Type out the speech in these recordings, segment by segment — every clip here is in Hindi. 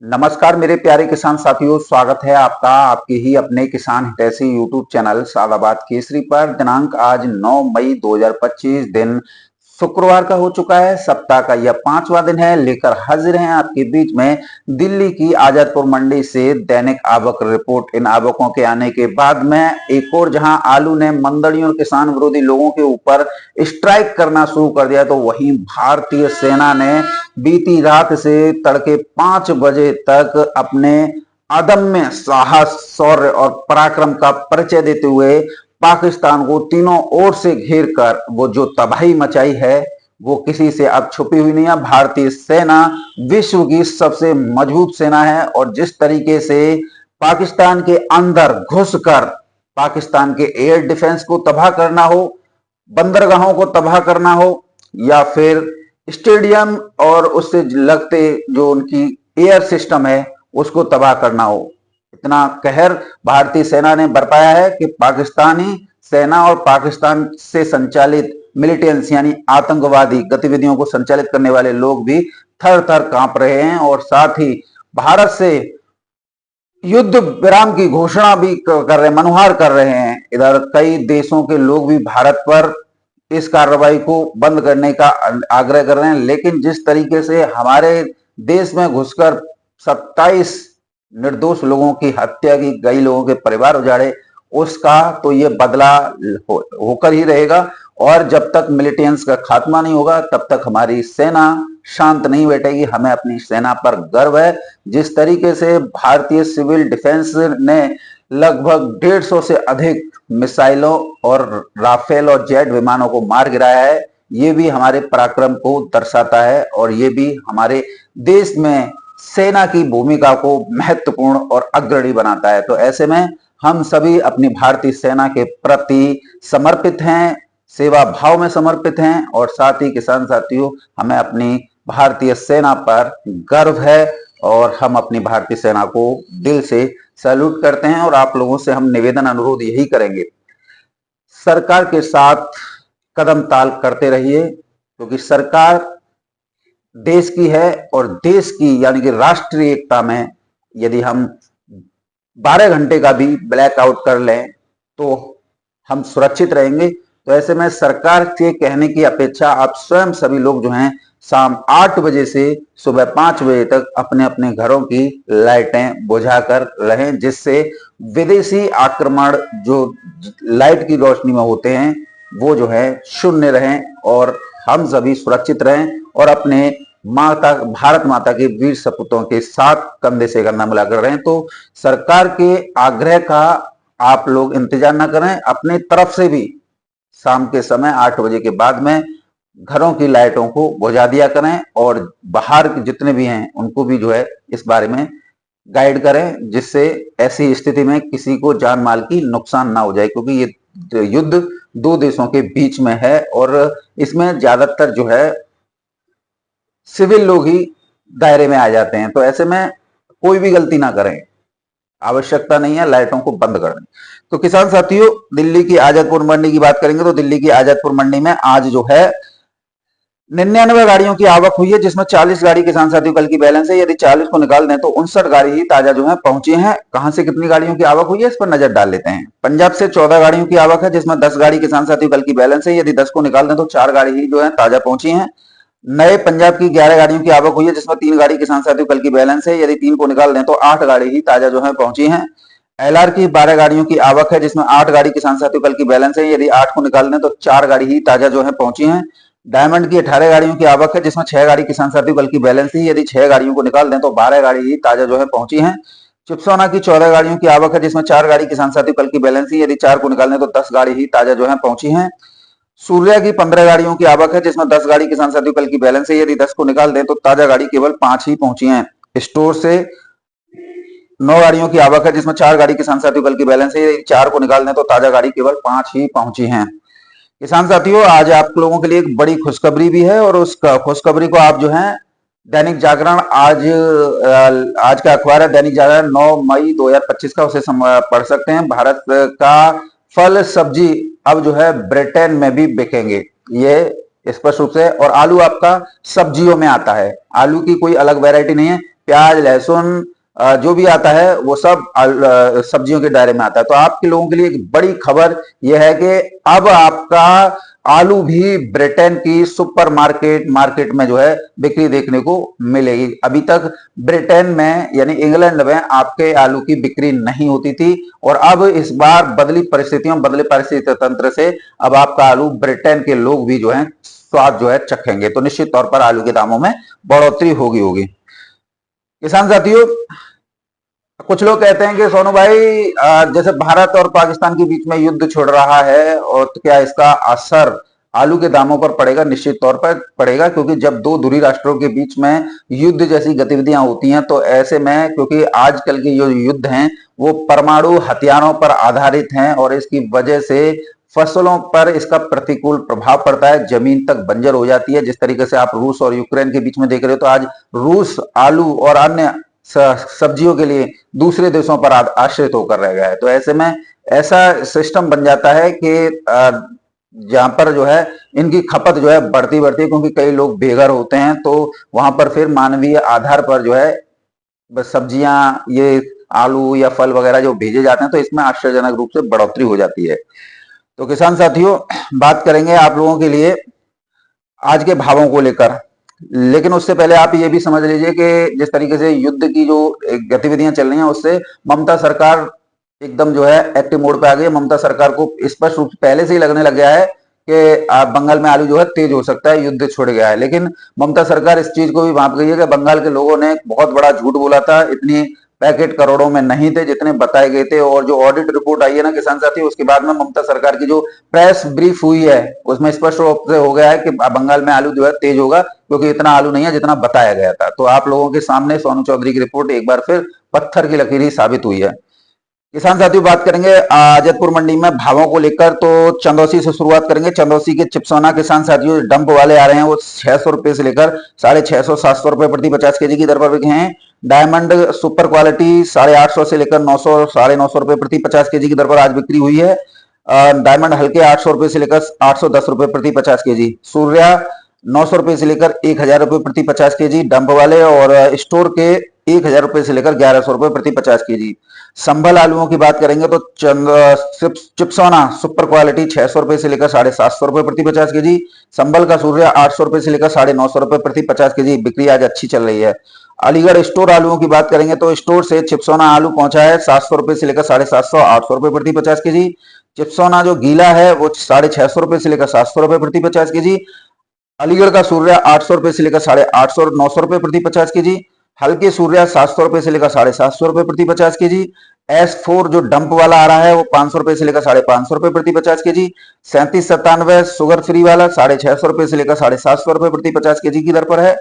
नमस्कार मेरे प्यारे किसान साथियों, स्वागत है आपका आपके ही अपने किसान हितैषी यूट्यूब चैनल सादाबाद केसरी पर। दिनांक आज 9 मई 2025 दिन शुक्रवार का हो चुका है। सप्ताह का यह 5वां दिन है। लेकर हाजिर हैं आपके बीच में दिल्ली की आजादपुर मंडी से दैनिक आवक रिपोर्ट। इन आवकों के आने के बाद में एक और जहां आलू ने मंदड़ियों और किसान विरोधी लोगों के ऊपर स्ट्राइक करना शुरू कर दिया, तो वहीं भारतीय सेना ने बीती रात से तड़के 5 बजे तक अपने अदम्य साहस, शौर्य और पराक्रम का परिचय देते हुए पाकिस्तान को तीनों ओर से घेर कर वो जो तबाही मचाई है वो किसी से अब छुपी हुई नहीं है। भारतीय सेना विश्व की सबसे मजबूत सेना है और जिस तरीके से पाकिस्तान के अंदर घुसकर पाकिस्तान के एयर डिफेंस को तबाह करना हो, बंदरगाहों को तबाह करना हो, या फिर स्टेडियम और उससे लगते जो उनकी एयर सिस्टम है उसको तबाह करना हो, इतना कहर भारतीय सेना ने बरपाया है कि पाकिस्तानी सेना और पाकिस्तान से संचालित मिलिटेंट्स यानी आतंकवादी गतिविधियों को संचालित करने वाले लोग भी थर थर कांप रहे हैं और साथ ही भारत से युद्ध विराम की घोषणा भी कर रहे, मनुहार कर रहे हैं। इधर कई देशों के लोग भी भारत पर इस कार्रवाई को बंद करने का आग्रह कर रहे हैं, लेकिन जिस तरीके से हमारे देश में घुसकर 27 निर्दोष लोगों की हत्या की, कई लोगों के परिवार उजाड़े, उसका तो ये बदला होकर ही रहेगा। और जब तक मिलिटेंट्स का खात्मा नहीं होगा तब तक हमारी सेना शांत नहीं बैठेगी। हमें अपनी सेना पर गर्व है। जिस तरीके से भारतीय सिविल डिफेंस ने लगभग 150 से अधिक मिसाइलों और राफेल और जेट विमानों को मार गिराया है, ये भी हमारे पराक्रम को दर्शाता है और ये भी हमारे देश में सेना की भूमिका को महत्वपूर्ण और अग्रणी बनाता है। तो ऐसे में हम सभी अपनी भारतीय सेना के प्रति समर्पित हैं, सेवा भाव में समर्पित हैं और साथ ही किसान साथियों, हमें अपनी भारतीय सेना पर गर्व है और हम अपनी भारतीय सेना को दिल से सैल्यूट करते हैं। और आप लोगों से हम निवेदन अनुरोध यही करेंगे, सरकार के साथ कदम ताल करते रहिए, क्योंकि सरकार देश की है और देश की यानी कि राष्ट्रीय एकता में यदि हम 12 घंटे का भी ब्लैकआउट कर लें तो हम सुरक्षित रहेंगे। तो ऐसे में सरकार के कहने की अपेक्षा आप स्वयं सभी लोग जो हैं शाम 8 बजे से सुबह 5 बजे तक अपने अपने घरों की लाइटें बुझाकर रहें, जिससे विदेशी आक्रमण जो लाइट की रोशनी में होते हैं वो जो है शून्य रहें और हम सभी सुरक्षित रहें और अपने माता भारत माता के वीर सपूतों के साथ कंधे से कंधा मिलाकर रहें। तो सरकार के आग्रह का आप लोग इंतजार न करें, अपने तरफ से भी शाम के समय 8 बजे के बाद में घरों की लाइटों को बुझा दिया करें और बाहर जितने भी हैं उनको भी जो है इस बारे में गाइड करें, जिससे ऐसी स्थिति में किसी को जान माल की नुकसान ना हो जाए, क्योंकि ये युद्ध दो देशों के बीच में है और इसमें ज्यादातर जो है सिविल लोग ही दायरे में आ जाते हैं। तो ऐसे में कोई भी गलती ना करें, आवश्यकता नहीं है लाइटों को बंद कर दें। तो किसान साथियों, दिल्ली की आजादपुर मंडी की बात करेंगे तो दिल्ली की आजादपुर मंडी में आज जो है 99 गाड़ियों की आवक हुई है, जिसमें 40 गाड़ी किसान साथियों कल की बैलेंस है। यदि 40 को निकाल दें तो 59 गाड़ी ही ताजा जो है पहुंची हैं। कहां से कितनी गाड़ियों की आवक हुई है इस पर नजर डाल लेते हैं। पंजाब से 14 गाड़ियों की आवक है, जिसमें 10 गाड़ी किसान साथियों कल की बैलेंस है। यदि 10 को निकाल दें तो 4 गाड़ी ही जो है ताजा पहुंची है। नए पंजाब की 11 गाड़ियों की आवक हुई है, जिसमें 3 गाड़ी किसान साथियों कल की बैलेंस है। यदि 3 को निकाल दें तो 8 गाड़ी ही ताजा जो है पहुंची है। एलआर की 12 गाड़ियों की आवक है, जिसमें 8 गाड़ी किसान साथियों कल की बैलेंस है। यदि 8 को निकाल दें तो 4 गाड़ी ही ताजा जो है पहुंची है। डायमंड की 18 गाड़ियों की आवक है, जिसमें 6 गाड़ी किसान साथियों कल की बैलेंस थी। यदि 6 गाड़ियों को निकाल दें तो 12 गाड़ी ही ताजा जो है पहुंची है। चिप्सोना की 14 गाड़ियों की आवक है, जिसमें 4 गाड़ी किसान साथियों कल की बैलेंस थी। यदि 4 को निकाल दें तो 10 गाड़ी ही ताजा जो है पहुंची है। सूर्या की 15 गाड़ियों की आवक है, जिसमें 10 गाड़ी किसान साथियों कल की बैलेंस है। यदि 10 को निकाल दें तो ताजा गाड़ी केवल 5 ही पहुंची है। स्टोर से 9 गाड़ियों की आवक है, जिसमें 4 गाड़ी किसान साथियों कल की बैलेंस है। यदि 4 को निकाल दें तो ताजा गाड़ी केवल 5 ही पहुंची है। किसान साथियों, आज आप लोगों के लिए एक बड़ी खुशखबरी भी है और उस खुशखबरी को आप जो है दैनिक जागरण आज का अखबार है दैनिक जागरण 9 मई 2025 का, उसे पढ़ सकते हैं। भारत का फल सब्जी अब जो है ब्रिटेन में भी बिकेंगे, ये स्पष्ट रूप से। और आलू आपका सब्जियों में आता है, आलू की कोई अलग वैरायटी नहीं है। प्याज, लहसुन, जो भी आता है वो सब सब्जियों के दायरे में आता है। तो आपके लोगों के लिए एक बड़ी खबर यह है कि अब आपका आलू भी ब्रिटेन की सुपर मार्केट में जो है बिक्री देखने को मिलेगी। अभी तक ब्रिटेन में यानी इंग्लैंड में आपके आलू की बिक्री नहीं होती थी, और अब इस बार बदले परिस्थिति तंत्र से अब आपका आलू ब्रिटेन के लोग भी जो है स्वाद जो है चखेंगे। तो निश्चित तौर पर आलू के दामों में बढ़ोतरी होगी। किसान साथियों, कुछ लोग कहते हैं कि सोनू भाई, जैसे भारत और पाकिस्तान के बीच में युद्ध छिड़ रहा है, और तो क्या इसका असर आलू के दामों पर पड़ेगा? निश्चित तौर पर पड़ेगा, क्योंकि जब दो धुरी राष्ट्रों के बीच में युद्ध जैसी गतिविधियां होती हैं तो ऐसे में, क्योंकि आजकल के जो युद्ध हैं वो परमाणु हथियारों पर आधारित हैं, और इसकी वजह से फसलों पर इसका प्रतिकूल प्रभाव पड़ता है, जमीन तक बंजर हो जाती है। जिस तरीके से आप रूस और यूक्रेन के बीच में देख रहे हो, तो आज रूस आलू और अन्य सब्जियों के लिए दूसरे देशों पर आश्रित होकर रह गया है। तो ऐसे में ऐसा सिस्टम बन जाता है कि जहां पर जो है इनकी खपत जो है बढ़ती है, क्योंकि कई लोग बेघर होते हैं, तो वहां पर फिर मानवीय आधार पर जो है सब्जियां, ये आलू या फल वगैरह जो भेजे जाते हैं, तो इसमें आश्चर्यजनक रूप से बढ़ोतरी हो जाती है। तो किसान साथियों, बात करेंगे आप लोगों के लिए आज के भावों को लेकर, लेकिन उससे पहले आप ये भी समझ लीजिए कि जिस तरीके से युद्ध की जो गतिविधियां चल रही हैं उससे ममता सरकार एकदम जो है एक्टिव मोड पे आ गई है। ममता सरकार को स्पष्ट रूप से पहले से ही लगने लग गया है कि बंगाल में आलू जो है तेज हो सकता है, युद्ध छुड़ गया है। लेकिन ममता सरकार इस चीज को भी भांप गई है कि बंगाल के लोगों ने बहुत बड़ा झूठ बोला था, इतनी पैकेट करोड़ों में नहीं थे जितने बताए गए थे। और जो ऑडिट रिपोर्ट आई है ना किसान साथी, उसके बाद में ममता सरकार की जो प्रेस ब्रीफ हुई है उसमें स्पष्ट रूप से हो गया है कि बंगाल में आलू जो है तेज होगा, क्योंकि इतना आलू नहीं है जितना बताया गया था। तो आप लोगों के सामने सोनू चौधरी की रिपोर्ट एक बार फिर पत्थर की लकीर ही साबित हुई है। किसान साथियों, बात करेंगे आजतपुर मंडी में भावों को लेकर, तो चंदौसी से शुरुआत करेंगे। चंदौसी के चिपसोना किसान साथियों डंप वाले आ रहे हैं, वो 600 रुपए से लेकर 650 700 रुपए प्रति 50 केजी की दर पर बिके हैं। डायमंड सुपर क्वालिटी 850 से लेकर 900 950 रुपए प्रति 50 केजी की दर पर आज बिक्री हुई है। डायमंड हल्के 800 रुपए से लेकर 810 रुपए प्रति 50 केजी। सूर्या 900 रुपए से लेकर 1000 रुपए प्रति 50 केजी डंप वाले, और स्टोर के 1000 रुपए से लेकर 1100 रुपए प्रति 50 केजी। संभल आलुओं की बात करेंगे तो चिपसोना सुपर क्वालिटी 600 रुपए से लेकर 750 रुपए प्रति 50 केजी। संभल का सूर्या 800 रुपए से लेकर 950 रुपए प्रति 50 केजी। बिक्री आज अच्छी चल रही है। अलीगढ़ स्टोर आलुओं की बात करेंगे तो स्टोर से चिपसोना आलू पहुंचा है 700 रुपए से लेकर 750 800 रुपए प्रति 50 केजी। चिपसोना जो गीला है वो 650 रुपए से लेकर 700 रुपए प्रति 50 केजी। अलीगढ़ का सूर्या 800 रुपए से लेकर 850 900 रुपए प्रति 50 केजी। हल्के सूर्या 700 रुपए से लेकर 750 रुपए प्रति 50 केजी। S4 जो डंप वाला आ रहा है वो 500 रुपए से लेकर 550 रुपए प्रति 50 केजी। 3797 शुगर फ्री वाला 650 रुपए से लेकर 750 रुपए प्रति 50 केजी की दर पर है।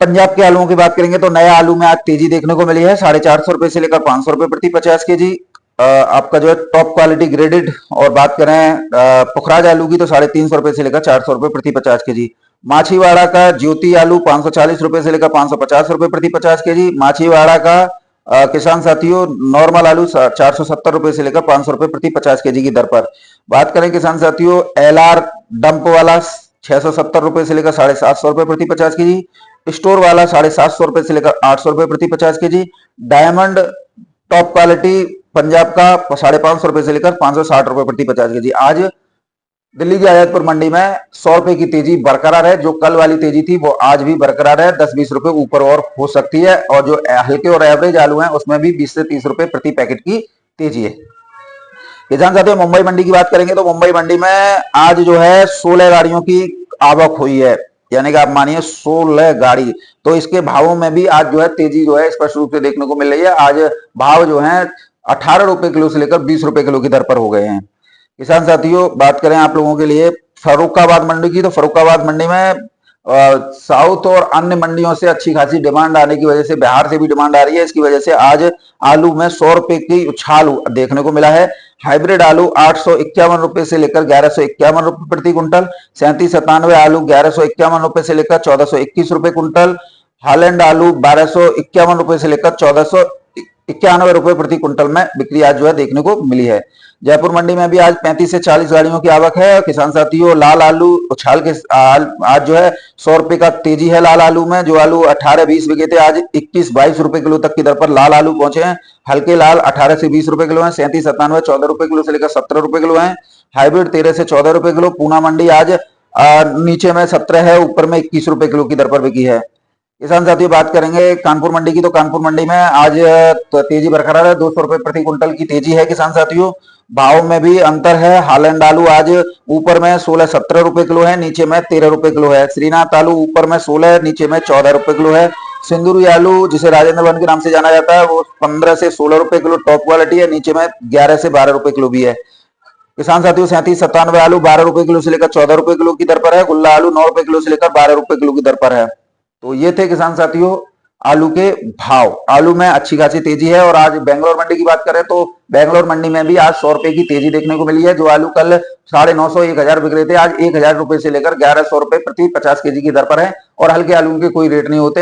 पंजाब के आलूओं की बात करेंगे तो नया आलू में आज तेजी देखने को मिली है, 450 रुपए से लेकर 500 रुपए प्रति 50 केजी। आपका जो है टॉप क्वालिटी ग्रेडेड, और बात करें पुखराज आलू की तो 350 रुपए से लेकर 400 रुपए प्रति 50 केजी। माछीवाड़ा का ज्योति आलू 540 रुपए से लेकर 550 रुपए प्रति 50 केजी। माछीवाड़ा का किसान साथियों नॉर्मल आलू 470 रुपए से लेकर 500 रुपए प्रति 50 केजी की दर पर। बात करें किसान साथियों LR डंप वाला 670 रुपए से लेकर 750 रुपए प्रति 50 केजी। स्टोर वाला 750 रुपए से लेकर 800 रुपए प्रति 50 KG. Diamond top quality Punjab का 550 रुपए से लेकर 560 रुपए प्रति 50 केजी। आज दिल्ली की आजादपुर मंडी में 100 रुपए की तेजी बरकरार है। जो कल वाली तेजी थी वो आज भी बरकरार है, 10-20 रुपए ऊपर और हो सकती है। और जो हल्के और एवरेज आलू हैं उसमें भी 20 से 30 रुपए प्रति पैकेट की तेजी है। किसान साथियों, मुंबई मंडी की बात करेंगे तो मुंबई मंडी में आज जो है 16 गाड़ियों की आवक हुई है, यानी कि आप मानिए 16 गाड़ी। तो इसके भावों में भी आज जो है तेजी जो है स्पष्ट रूप से देखने को मिल रही है। आज भाव जो है 18 रुपए किलो से लेकर 20 रुपए किलो की दर पर हो गए हैं। किसान साथियों, बात करें आप लोगों के लिए फर्रुखाबाद मंडी की, तो फर्रुखाबाद मंडी में साउथ और अन्य मंडियों से अच्छी खासी डिमांड आने की वजह से बिहार से भी डिमांड आ रही है। इसकी वजह से आज आलू में 100 रुपए की उछाल देखने को मिला है। हाइब्रिड आलू 851 रुपए से लेकर 1151 रुपए प्रति कुंटल। 3797 आलू 1151 रुपए से लेकर 1421 रुपए कुंटल। हालैंड आलू 1251 रुपए से लेकर 1491 रुपए प्रति कुंटल में बिक्री आज जो है देखने को मिली है। जयपुर मंडी में भी आज 35 से 40 गाड़ियों की आवक है। किसान साथियों, लाल आलू उछाल के आज जो है 100 रुपए का तेजी है लाल आलू में। जो आलू 18-20 बिके थे, आज 21-22 रुपए किलो तक की दर पर लाल आलू पहुंचे हैं। हल्के लाल 18 से 20 रुपए किलो है। 37-97 14 रुपए किलो से लेकर 17 रुपए किलो है। हाइब्रिड 13 से 14 रुपए किलो। पूना मंडी आज नीचे में 17 है, ऊपर में 21 रुपए किलो की दर पर बिकी है। किसान साथियों, बात करेंगे कानपुर मंडी की, तो कानपुर मंडी में आज तेजी बरकरार है। 200 रुपए प्रति क्विंटल की तेजी है। किसान साथियों, भाव में भी अंतर है। हालैंड आलू आज ऊपर में 16-17 रुपए किलो है, नीचे में 13 रुपए किलो है। श्रीनाथ आलू ऊपर में 16, नीचे में 14 रुपए किलो है। सिंदूरी आलू, जिसे राजेंद्र वन के नाम से जाना जाता है, वो 15 से 16 रुपए किलो टॉप क्वालिटी है, नीचे में 11 से 12 रुपए किलो भी है। किसान साथियों, 37-97 आलू 12 रुपए किलो से लेकर 14 रुपए किलो की दर पर है। गुल्ला आलू 9 रुपए किलो से लेकर 12 रुपए किलो की दर पर है। तो ये थे किसान साथियों आलू के भाव। आलू में अच्छी खासी तेजी है। और आज बेंगलोर मंडी की बात करें तो बेंगलोर मंडी में भी आज 100 रुपए की तेजी देखने को मिली है। जो आलू कल 950-1000 बिक रहे थे, आज 1000 रुपए से लेकर 1100 रुपए प्रति 50 केजी की दर पर है। और हल्के आलू के कोई रेट नहीं होते हैं।